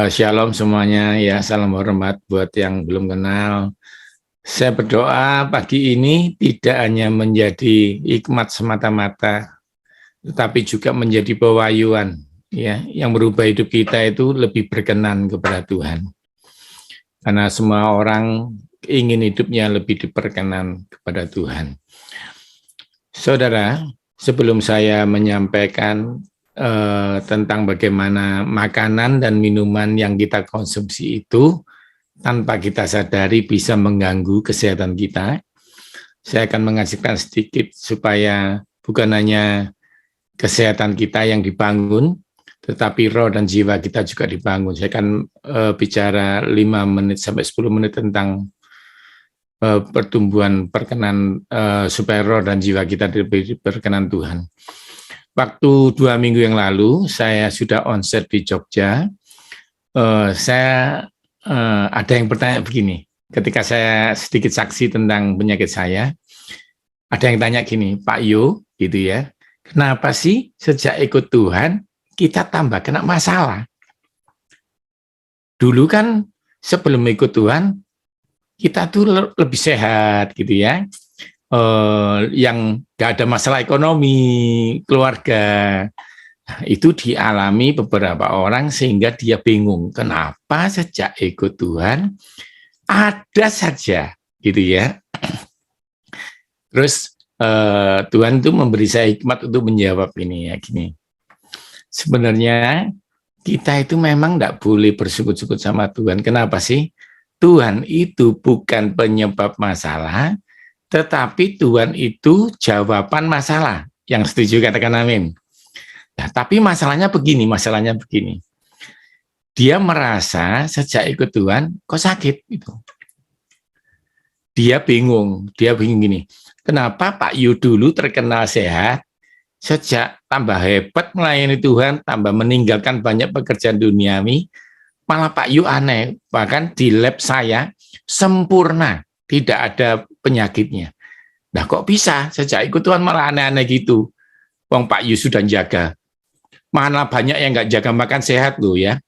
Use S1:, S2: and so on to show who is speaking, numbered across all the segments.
S1: Shalom semuanya, ya salam hormat buat yang belum kenal. Saya berdoa pagi ini tidak hanya menjadi hikmat semata-mata, tetapi juga menjadi pewahyuan, ya, yang merubah hidup kita itu lebih berkenan kepada Tuhan. Karena semua orang ingin hidupnya lebih diperkenan kepada Tuhan. Saudara, sebelum saya menyampaikan tentang bagaimana makanan dan minuman yang kita konsumsi itu tanpa kita sadari bisa mengganggu kesehatan kita. Saya akan mengasihkan sedikit supaya bukan hanya kesehatan kita yang dibangun, tetapi roh dan jiwa kita juga dibangun. Saya akan bicara 5 menit sampai 10 menit tentang pertumbuhan perkenan supaya roh dan jiwa kita lebih berkenan Tuhan. Waktu 2 minggu yang lalu, saya sudah onset di Jogja. Ada yang bertanya begini, ketika saya sedikit saksi tentang penyakit saya, ada yang tanya gini, Pak Yo, gitu ya, kenapa sih sejak ikut Tuhan, kita tambah kena masalah? Dulu kan sebelum ikut Tuhan, kita tuh lebih sehat, gitu ya. Yang nggak ada masalah ekonomi, keluarga, itu dialami beberapa orang sehingga dia bingung, kenapa sejak ikut Tuhan ada saja, gitu ya. Terus Tuhan tuh memberi saya hikmat untuk menjawab ini, ya gini. Sebenarnya kita itu memang nggak boleh bersukut-sukut sama Tuhan. Kenapa sih? Tuhan itu bukan penyebab masalah, tetapi Tuhan itu jawaban masalah. Yang setuju katakan amin. Nah, tapi masalahnya begini. Dia merasa sejak ikut Tuhan, kok sakit gitu. Dia bingung gini. Kenapa Pak Yu dulu terkenal sehat, sejak tambah hebat melayani Tuhan, tambah meninggalkan banyak pekerjaan duniawi, malah Pak Yu aneh, bahkan di lab saya sempurna, tidak ada penyakitnya. Nah kok bisa sejak ikut Tuhan malah aneh-aneh gitu? Wong Pak Yu sudah jaga. Mana banyak yang nggak jaga makan sehat loh ya.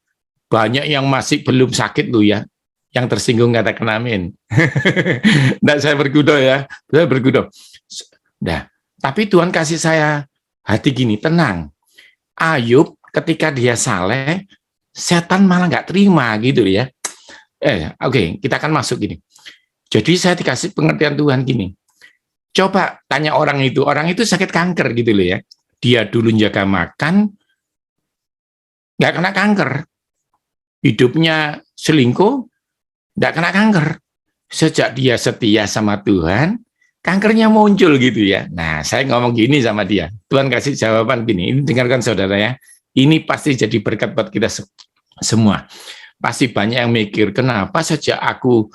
S1: Banyak yang masih belum sakit loh ya. Yang tersinggung katakan amin. Nah saya berkudo ya. Saya berkudo. Nah, tapi Tuhan kasih saya hati gini, tenang. Ayub ketika dia saleh, setan malah nggak terima gitu ya. Oke, kita akan masuk gini. Jadi saya dikasih pengertian Tuhan gini. Coba tanya orang itu sakit kanker gitu loh ya. Dia dulu jaga makan, nggak kena kanker. Hidupnya selingkuh, nggak kena kanker. Sejak dia setia sama Tuhan, kankernya muncul gitu ya. Nah, saya ngomong gini sama dia. Tuhan kasih jawaban gini, ini dengarkan saudara ya. Ini pasti jadi berkat buat kita semua. Pasti banyak yang mikir, kenapa sejak aku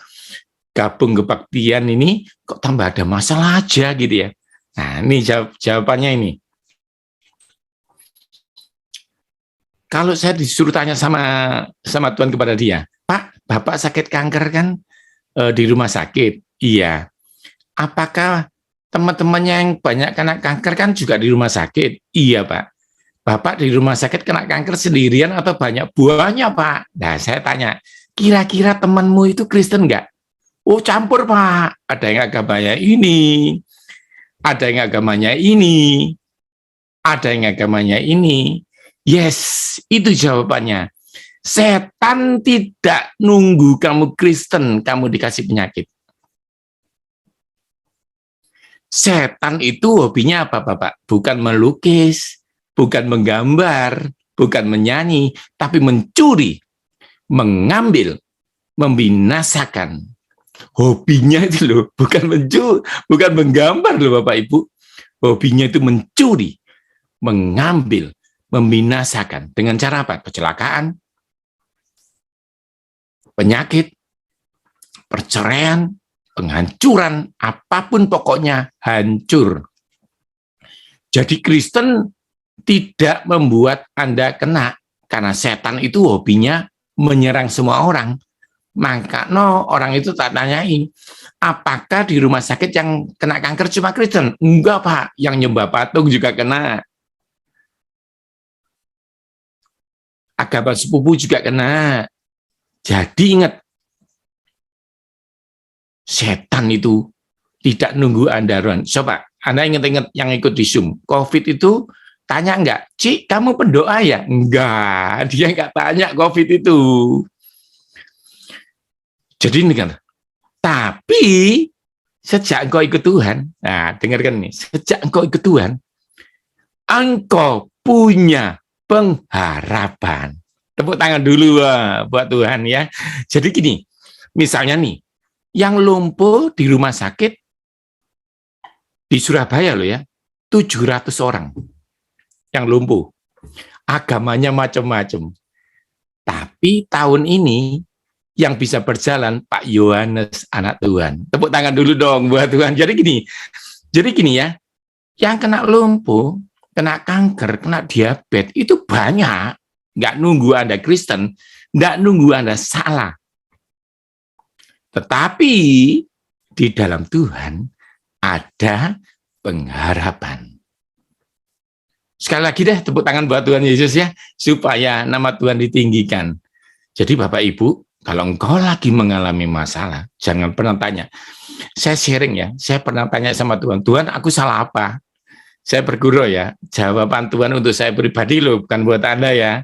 S1: gabung kebaktian ini kok tambah ada masalah aja gitu ya. Nah, ini jawabannya ini. Kalau saya disuruh tanya sama Tuhan kepada dia, Pak, Bapak sakit kanker kan di rumah sakit? Iya. Apakah teman-temannya yang banyak kena kanker kan juga di rumah sakit? Iya, Pak. Bapak di rumah sakit kena kanker sendirian atau banyak buahnya, Pak? Nah, saya tanya, kira-kira temanmu itu Kristen nggak? Oh, campur, Pak. Ada yang agamanya ini, ada yang agamanya ini, ada yang agamanya ini. Yes, itu jawabannya. Setan tidak nunggu kamu Kristen, kamu dikasih penyakit. Setan itu hobinya apa, Bapak? Bukan melukis, bukan menggambar, bukan menyanyi, tapi mencuri, mengambil, membinasakan. Hobinya itu loh, bukan mencuri, bukan menggambar loh Bapak Ibu. Hobinya itu mencuri, mengambil, membinasakan. Dengan cara apa? Kecelakaan, penyakit, perceraian, penghancuran, apapun pokoknya hancur. Jadi Kristen tidak membuat Anda kena, karena setan itu hobinya menyerang semua orang. Maka orang itu tak tanyain, apakah di rumah sakit yang kena kanker cuma Kristen? Enggak, Pak, yang nyembah patung juga kena. Agama sepupu juga kena, Jadi ingat, setan itu tidak nunggu Anda, Ron. Coba, Anda ingat-ingat yang ikut di Zoom. COVID itu tanya enggak, Cik, kamu pendoa ya? Enggak, dia enggak tanya COVID itu. Jadi ini kan, tapi sejak engkau ikut Tuhan, nah dengarkan nih, sejak engkau ikut Tuhan, engkau punya pengharapan. Tepuk tangan dulu buat Tuhan ya. Jadi gini, misalnya nih, yang lumpuh di rumah sakit di Surabaya loh ya, 700 orang yang lumpuh. Agamanya macam-macam. Tapi tahun ini yang bisa berjalan Pak Yohanes anak Tuhan. Tepuk tangan dulu dong buat Tuhan. Jadi gini ya, yang kena lumpuh, kena kanker, kena diabetes itu banyak. Nggak nunggu Anda Kristen, nggak nunggu Anda salah. Tetapi di dalam Tuhan ada pengharapan. Sekali lagi deh tepuk tangan buat Tuhan Yesus ya, supaya nama Tuhan ditinggikan. Jadi Bapak Ibu, kalau engkau lagi mengalami masalah, jangan pernah tanya. Saya sharing ya, saya pernah tanya sama Tuhan, Tuhan aku salah apa? Saya berguru ya, jawaban Tuhan untuk saya pribadi loh, bukan buat Anda ya.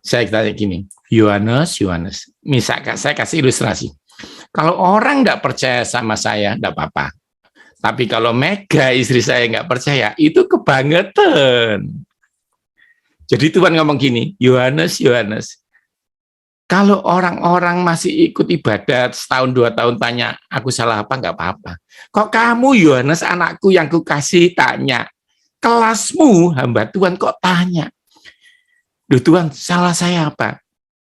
S1: Saya tanya gini, Yohanes, misalkan saya kasih ilustrasi. Kalau orang nggak percaya sama saya, nggak apa-apa. Tapi kalau Mega, istri saya nggak percaya, itu kebangetan. Jadi Tuhan ngomong gini, Yohanes, kalau orang-orang masih ikut ibadat setahun 2 tahun tanya, aku salah apa, nggak apa-apa. Kok kamu Yohanes anakku yang kukasih tanya, kelasmu hamba Tuhan kok tanya? Duh Tuhan, salah saya apa?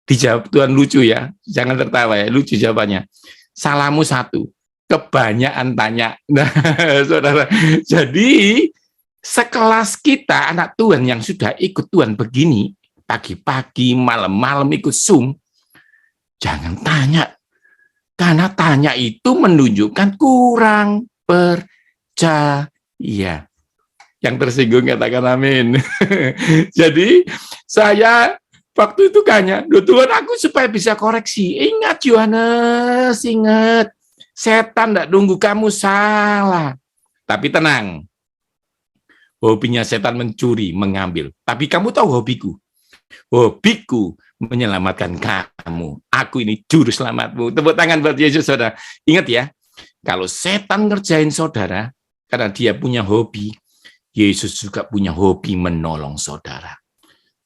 S1: Dijawab Tuhan lucu ya, jangan tertawa ya, lucu jawabannya. Salahmu satu, kebanyakan tanya. Nah, saudara, jadi sekelas kita anak Tuhan yang sudah ikut Tuhan begini, pagi-pagi, malam-malam ikut Zoom, jangan tanya, karena tanya itu menunjukkan kurang percaya. Yang tersinggung katakan amin. Jadi saya waktu itu tanya, Tuhan aku supaya bisa koreksi. Ingat Yohanes, ingat, setan tidak nunggu kamu salah. Tapi tenang, hobinya setan mencuri, mengambil. Tapi kamu tahu hobiku? Hobiku menyelamatkan kamu. Aku ini juru selamatmu. Tepuk tangan buat Yesus, saudara. Ingat ya, kalau setan ngerjain saudara, karena dia punya hobi, Yesus juga punya hobi menolong saudara.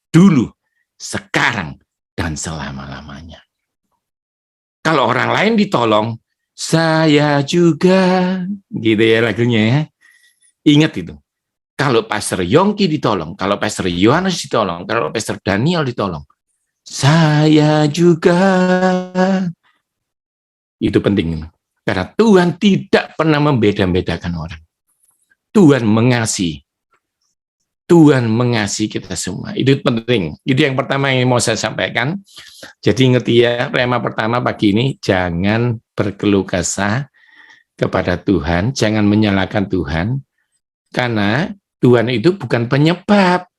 S1: Dulu, sekarang, dan selama-lamanya. Kalau orang lain ditolong, saya juga, gitu ya lagunya ya. Ingat itu. Kalau Pastor Yongki ditolong, kalau Pastor Yohanes ditolong, kalau Pastor Daniel ditolong, saya juga. Itu penting. Karena Tuhan tidak pernah membeda-bedakan orang. Tuhan mengasihi. Tuhan mengasihi kita semua. Itu penting. Itu yang pertama yang mau saya sampaikan. Jadi ingat ya, tema pertama pagi ini, jangan berkeluh kesah kepada Tuhan, jangan menyalahkan Tuhan, karena Tuhan itu bukan penyebab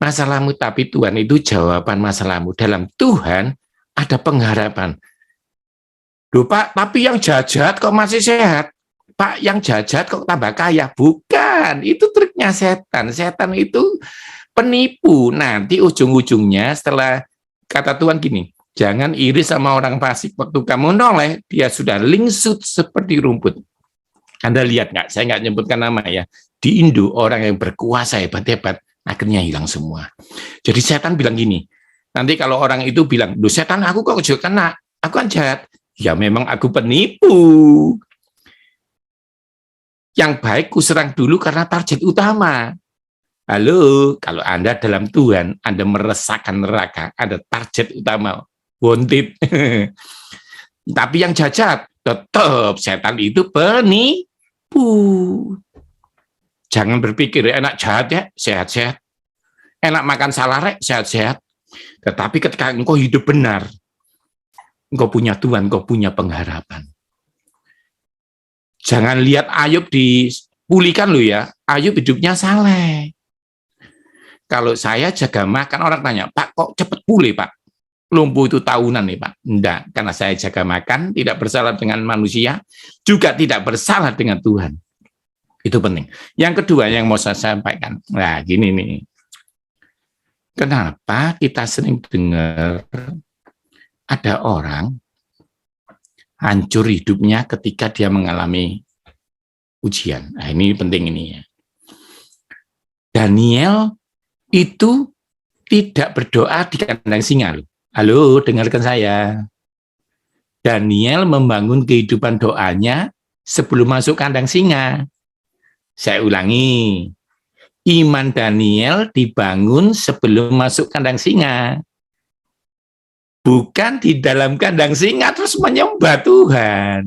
S1: masalahmu, tapi Tuhan itu jawaban masalahmu. Dalam Tuhan ada pengharapan. Duh Pak, tapi yang jahat kok masih sehat? Pak, yang jahat kok tambah kaya? Bukan, itu triknya setan. Setan itu penipu. Nanti ujung-ujungnya setelah kata Tuhan gini, jangan iri sama orang fasik. Waktu kamu noleh, dia sudah lingsut seperti rumput. Anda lihat nggak? Saya nggak nyebutkan nama ya. Di Indo, orang yang berkuasa hebat-hebat, akhirnya hilang semua. Jadi setan bilang gini, nanti kalau orang itu bilang, duh setan aku kok juga kena, aku kan jahat. Ya memang aku penipu. Yang baik ku serang dulu karena target utama. Halo, kalau Anda dalam Tuhan, Anda meresahkan neraka, ada target utama, wanted. Tapi yang jahat, tetap setan itu penipu. Jangan berpikir enak jahat ya, sehat-sehat. Enak makan salare, sehat-sehat. Tetapi ketika engkau hidup benar, engkau punya Tuhan, engkau punya pengharapan. Jangan lihat Ayub dipulihkan loh ya. Ayub hidupnya saleh. Kalau saya jaga makan, orang tanya, Pak kok cepet pulih Pak? lumpuh itu tahunan nih Pak. Enggak, karena saya jaga makan, tidak bersalah dengan manusia, juga tidak bersalah dengan Tuhan. Itu penting. Yang kedua yang mau saya sampaikan, nah gini nih. Kenapa kita sering dengar ada orang hancur hidupnya ketika dia mengalami ujian. Nah, ini penting ini ya. Daniel itu tidak berdoa di kandang singa. Halo, dengarkan saya. Daniel membangun kehidupan doanya sebelum masuk kandang singa. Saya ulangi. Iman Daniel dibangun sebelum masuk kandang singa. Bukan di dalam kandang singa terus menyembah Tuhan.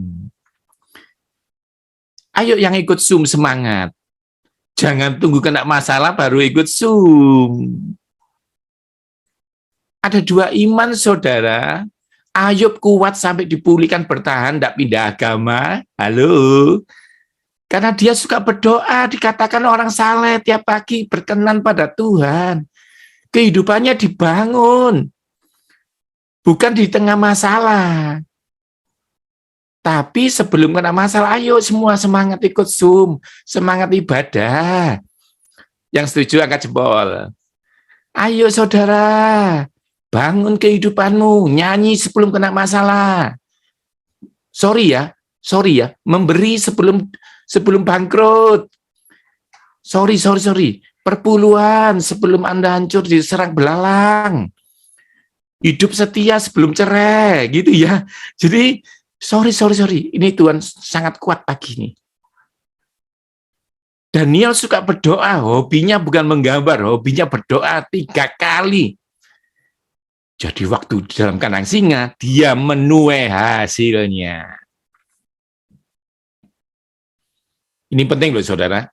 S1: Ayo yang ikut Zoom semangat. Jangan tunggu kena masalah baru ikut Zoom. Ada dua iman saudara. Ayub kuat sampai dipulihkan bertahan, tidak pindah agama. Halo. Karena dia suka berdoa, dikatakan orang saleh tiap pagi berkenan pada Tuhan. Kehidupannya dibangun. Bukan di tengah masalah. Tapi sebelum kena masalah, ayo semua semangat ikut Zoom. Semangat ibadah. Yang setuju angkat jempol. Ayo saudara, bangun kehidupanmu. Nyanyi sebelum kena masalah. Sorry ya, memberi sebelum bangkrut. Sorry. Perpuluhan sebelum Anda hancur diserang belalang. Hidup setia sebelum cerai, gitu ya. Jadi, sorry. Ini Tuhan sangat kuat pagi ini. Daniel suka berdoa, hobinya bukan menggambar, hobinya berdoa 3 kali. Jadi waktu di dalam kandang singa, dia menuai hasilnya. Ini penting loh saudara.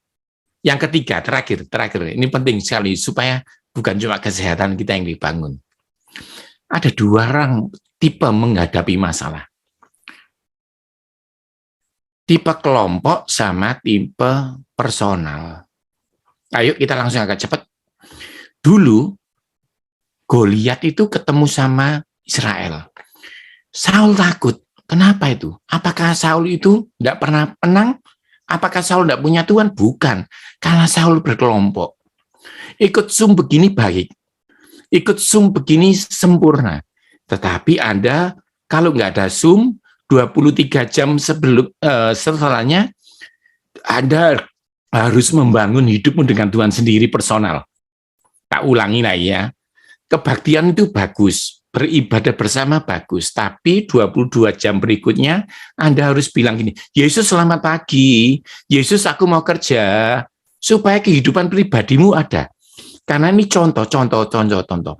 S1: Yang ketiga, terakhir, ini penting sekali supaya bukan cuma kesehatan kita yang dibangun. Ada 2 orang tipe menghadapi masalah. Tipe kelompok sama tipe personal. Ayo kita langsung agak cepat. Dulu, Goliat itu ketemu sama Israel. Saul takut. Kenapa itu? Apakah Saul itu tidak pernah menang? Apakah Saul tidak punya Tuhan? Bukan. Karena Saul berkelompok. Ikut Zoom begini baik. Ikut Zoom begini sempurna. Tetapi Anda kalau nggak ada Zoom, 23 jam setelahnya, Anda harus membangun hidupmu dengan Tuhan sendiri personal. Tak ulangi lah ya. Kebaktian itu bagus. Beribadah bersama bagus, tapi 22 jam berikutnya Anda harus bilang gini, Yesus selamat pagi, Yesus aku mau kerja, supaya kehidupan pribadimu ada. Karena ini contoh.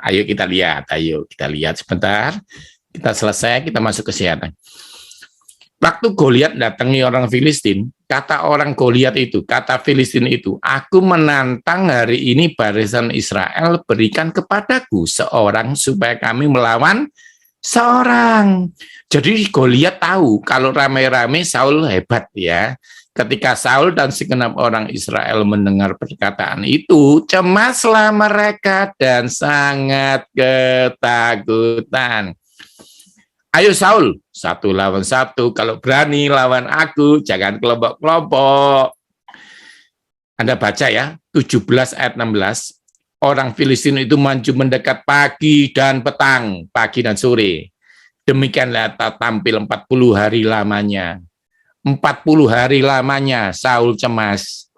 S1: Ayo kita lihat sebentar, kita selesai, kita masuk kesehatan. Waktu Goliat datangi orang Filistin, kata orang Goliat itu, kata Filistin itu, aku menantang hari ini barisan Israel, berikan kepadaku seorang supaya kami melawan seorang. Jadi Goliat tahu kalau rame-rame Saul hebat ya. Ketika Saul dan segenap orang Israel mendengar perkataan itu, cemaslah mereka dan sangat ketakutan. Ayo Saul, 1 lawan 1, kalau berani lawan aku, jangan kelompok-kelompok. Anda baca ya, 17 ayat 16, orang Filistin itu maju mendekat pagi dan petang, pagi dan sore. Demikianlah tampil 40 hari lamanya. 40 hari lamanya Saul cemas.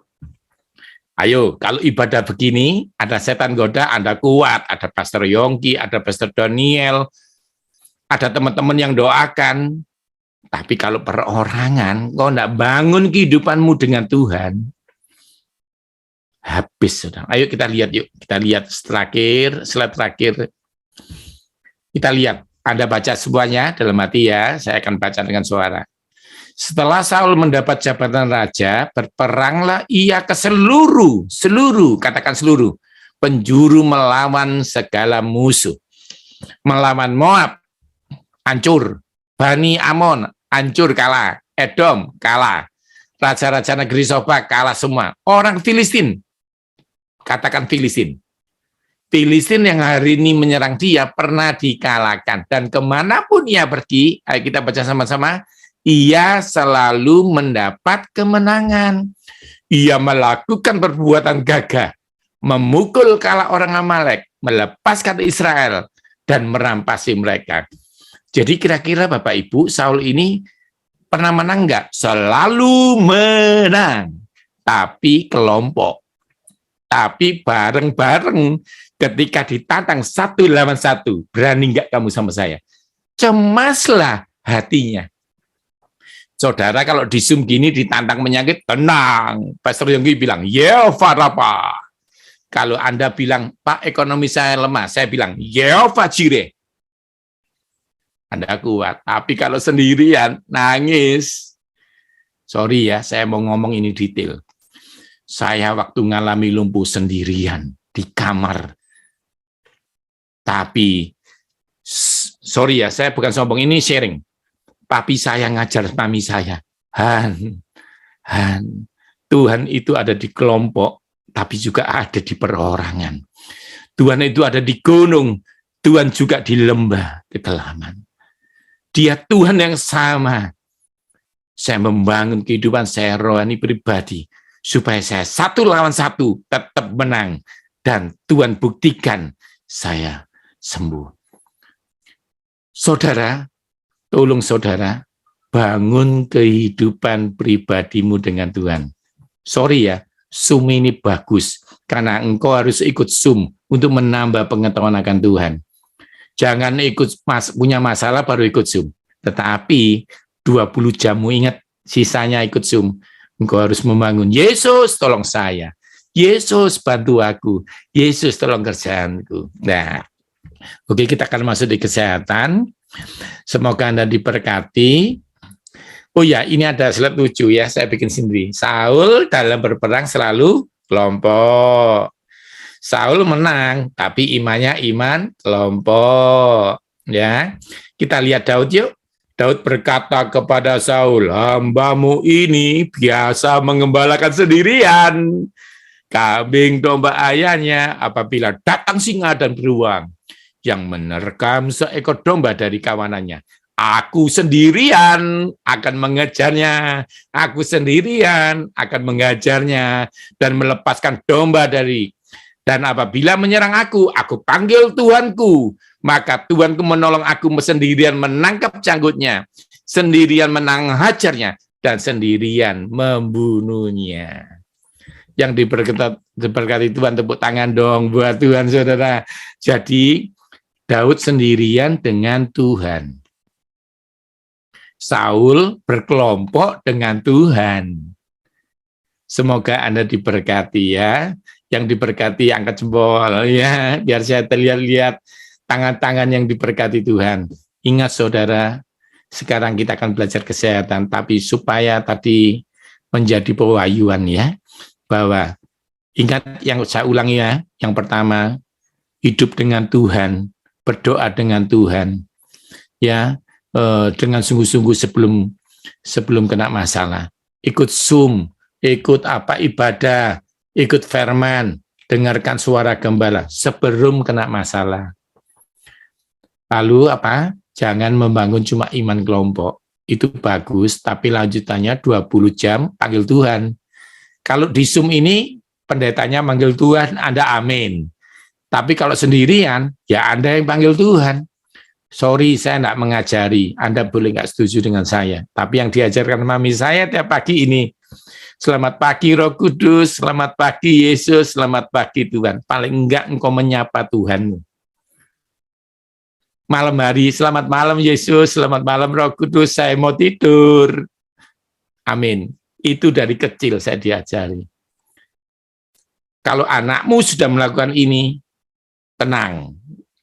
S1: Ayo, kalau ibadah begini, ada setan goda, Anda kuat, ada Pastor Yongki, ada Pastor Daniel, ada teman-teman yang doakan, tapi kalau perorangan, kau tidak bangun kehidupanmu dengan Tuhan, habis sudah. Ayo kita lihat yuk, kita lihat slide terakhir. Kita lihat, Anda baca semuanya dalam hati ya, saya akan baca dengan suara. Setelah Saul mendapat jabatan raja, berperanglah ia ke seluruh, katakan seluruh, penjuru melawan segala musuh. Melawan Moab, hancur. Bani Amon, hancur, kalah. Edom, kalah. Raja-raja negeri Soba, kalah semua. Orang Filistin, katakan Filistin. Filistin yang hari ini menyerang dia pernah dikalahkan. Dan kemanapun ia pergi, ayo kita baca sama-sama, ia selalu mendapat kemenangan. Ia melakukan perbuatan gagah, memukul kala orang Amalek, melepaskan Israel, dan merampasi mereka. Jadi kira-kira Bapak Ibu, Saul ini pernah menang enggak? Selalu menang. Tapi kelompok. Tapi bareng-bareng ketika ditantang 1 lawan 1, berani enggak kamu sama saya? Cemaslah hatinya. Saudara kalau di Zoom gini ditantang menyakit, tenang. Pastor Yonggi bilang, Yehova Rafa. Kalau Anda bilang, Pak ekonomi saya lemah, saya bilang, Yehova Jireh. Anda kuat. Tapi kalau sendirian, nangis. Sorry ya, saya mau ngomong ini detail. Saya waktu ngalami lumpuh sendirian di kamar. Tapi, sorry ya, saya bukan sombong, ini sharing. Papi saya ngajar mami saya, Han, Tuhan itu ada di kelompok, tapi juga ada di perorangan. Tuhan itu ada di gunung, Tuhan juga di lembah kedalaman. Dia Tuhan yang sama. Saya membangun kehidupan saya rohani pribadi, supaya saya 1 lawan 1 tetap menang. Dan Tuhan buktikan saya sembuh. Saudara, tolong saudara, bangun kehidupan pribadimu dengan Tuhan. Sorry ya, Zoom ini bagus, karena engkau harus ikut Zoom untuk menambah pengetahuan akan Tuhan. Jangan ikut punya masalah baru ikut Zoom. Tetapi 20 jammu ingat, sisanya ikut Zoom. Engkau harus membangun, Yesus tolong saya, Yesus bantu aku, Yesus tolong kerjaanku. Nah, oke, kita akan masuk di kesehatan. Semoga Anda diberkati. Oh ya, ini ada slide lucu ya, saya bikin sendiri. Saul dalam berperang selalu kelompok. Saul menang, tapi imannya iman kelompok. Ya, kita lihat Daud yuk. Daud berkata kepada Saul, hambamu ini biasa mengembalakan sendirian kambing domba ayahnya apabila datang singa dan beruang yang menerkam seekor domba dari kawanannya. Aku sendirian akan mengejarnya, aku sendirian akan mengajarnya dan melepaskan domba dari. Dan apabila menyerang aku panggil Tuanku, maka Tuanku menolong aku sendirian menangkap canggutnya, sendirian menghajarnya, dan sendirian membunuhnya. Yang diberkati Tuhan, tepuk tangan dong buat Tuhan, saudara. Jadi, Daud sendirian dengan Tuhan. Saul berkelompok dengan Tuhan. Semoga Anda diberkati ya. Yang diberkati angkat jempol ya, biar saya terlihat tangan-tangan yang diberkati Tuhan. Ingat saudara, sekarang kita akan belajar kesehatan, tapi supaya tadi menjadi pewahyuan ya, bahwa ingat yang saya ulangi ya, yang pertama, hidup dengan Tuhan, berdoa dengan Tuhan, ya, dengan sungguh-sungguh sebelum kena masalah. Ikut Zoom, ikut ibadah, ikut firman, dengarkan suara gembala sebelum kena masalah. Lalu jangan membangun cuma iman kelompok. Itu bagus, tapi lanjutannya 20 jam panggil Tuhan. Kalau di Zoom ini, pendetanya manggil Tuhan, Anda amin. Tapi kalau sendirian, ya Anda yang panggil Tuhan. Sorry, saya tidak mengajari. Anda boleh nggak setuju dengan saya. Tapi yang diajarkan mami saya tiap pagi ini, selamat pagi Roh Kudus, selamat pagi Yesus, selamat pagi Tuhan. Paling enggak engkau menyapa Tuhanmu. Malam hari, selamat malam Yesus, selamat malam Roh Kudus, saya mau tidur. Amin. Itu dari kecil saya diajari. Kalau anakmu sudah melakukan ini, tenang.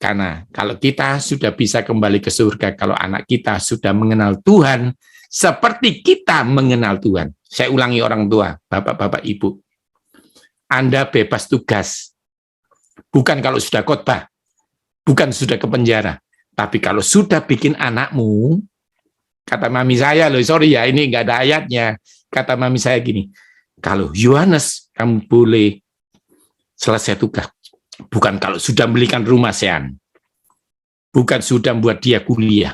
S1: Karena kalau kita sudah bisa kembali ke surga, kalau anak kita sudah mengenal Tuhan, seperti kita mengenal Tuhan. Saya ulangi orang tua, bapak-bapak, ibu. Anda bebas tugas. Bukan kalau sudah khotbah, bukan sudah ke penjara. Tapi kalau sudah bikin anakmu, kata mami saya, loh sorry ya, ini nggak ada ayatnya. Kata mami saya gini, kalau Yohanes, kamu boleh selesai tugas. Bukan kalau sudah belikan rumah Sean, bukan sudah membuat dia kuliah,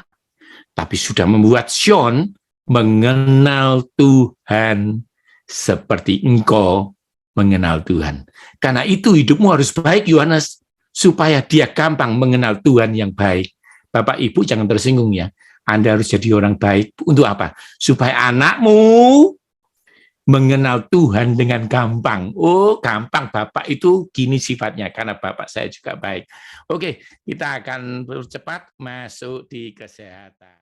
S1: tapi sudah membuat Sean mengenal Tuhan seperti engkau mengenal Tuhan. Karena itu hidupmu harus baik, Yohanes, supaya dia gampang mengenal Tuhan yang baik. Bapak Ibu jangan tersinggung ya. Anda harus jadi orang baik. Untuk apa? Supaya anakmu mengenal Tuhan dengan gampang. Oh, gampang. Bapak itu gini sifatnya, karena Bapak saya juga baik. Oke, kita akan percepat masuk di kesehatan.